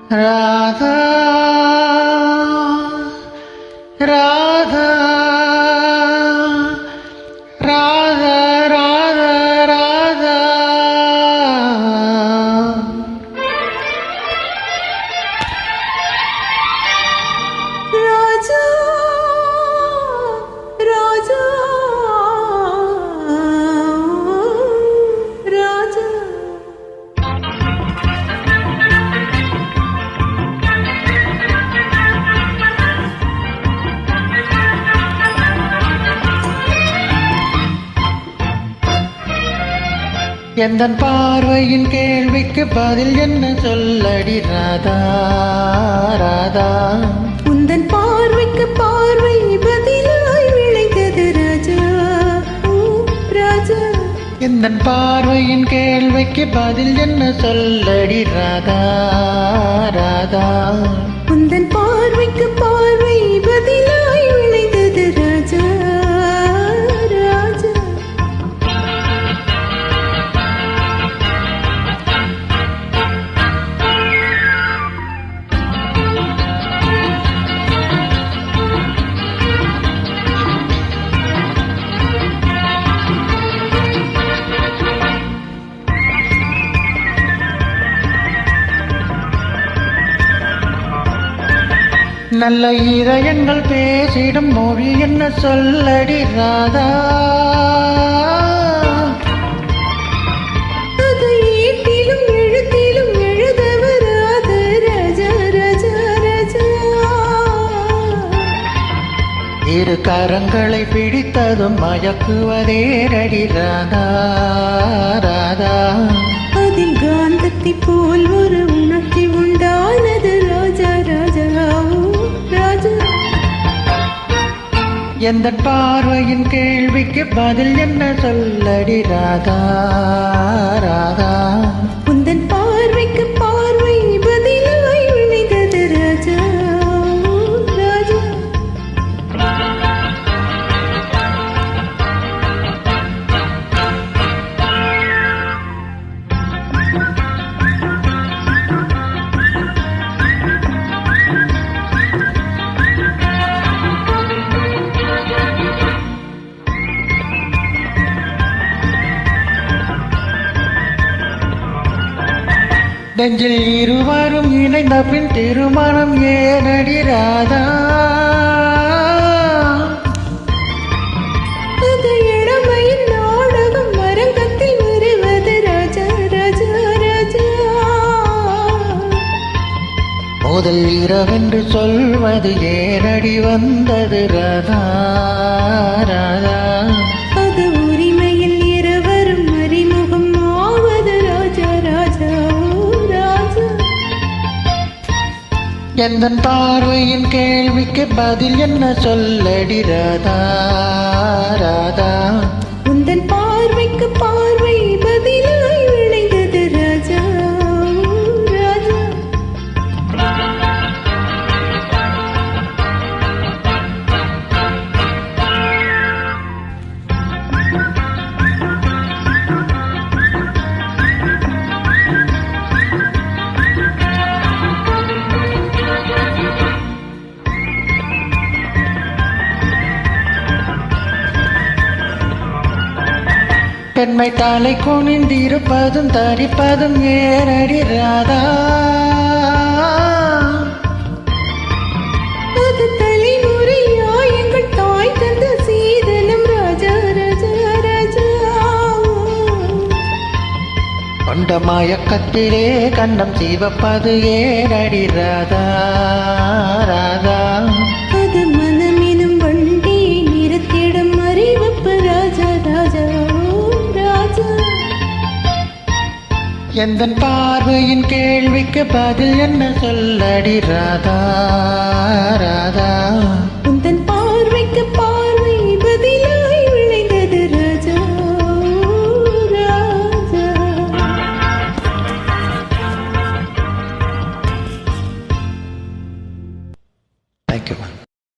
ராதா ராதா ராதா ராதா ராதா ராஜா ராஜா ராஜா எந்தன் பார்வையின் கேள்விக்கு பதில் என்ன சொல்லடி ராதா ராதா உந்தன் பார்வைக்கு பார்வை பதிலாய் விளைந்தது ராஜா ராஜா எந்தன் பார்வையின் கேள்விக்கு பதில் என்ன சொல்லடி ராதா ராதா உந்தன் பார்வைக்கு பார்வை பதிலாய் விளைந்தது ராஜா ராஜா நல்ல இதயங்கள் பேசிடும் மொழி என்ன சொல்லடி ராதா அது ஏட்டிலும் எழுத்திலும் எழுத வராத ராஜா ராஜா ராஜா இரு கரங்களை பிடித்ததும் மயக்குவதே ரடி ராதா ராதா அதில் காந்தத்தை போல் ஒரு உணர்ச்சி உண்டானது ராஜா ராஜா ராஜா எந்த பார்வையின் கேள்விக்கு பதில் என்ன சொல்லடி ராதா ராதா உந்தன் பார்வைக்கு பார்வை பதிலாய் விளைந்தது ராஜா ராஜா நெஞ்சில் இருவரும் இணைந்த பின் திருமணம் ஏனடி ராதா அது இளமையின் நாடகம் அரங்கத்தில் வருவது ராஜா ராஜா ராஜா முதல் இரவென்று சொல்வது ஏனடி வந்தது ராதா ராதா அது உரிமையில் இருவரும் அறிமுகம் ஆவது ராஜா ராஜா ராஜா எந்தன் பார்வையின் கேள்விக்கு பதில் என்ன சொல்லடி ராதா ராதா உந்தன் பார்வைக்கு பார்வை பதிலாய் விளைந்தது ராஜா ராஜா பெண்மை தலை குனிந்திருப்பதும் தரிப்பதும் ஏனடி ராதா அது தலைமுறையா எங்கள் தாய் தந்த சீதனம் ராஜா ராஜா ராஜா கொண்ட மயக்கத்திலே கண்ணம் சிவப்பது ஏனடி ராதா ராதா அது மனமெனும் வண்டி நிறுத்திடும் அறிவிப்பு ராஜா ராஜா ராஜா எந்தன் பார்வையின் கேள்விக்கு பதில் என்ன சொல்லடி ராதா ராதா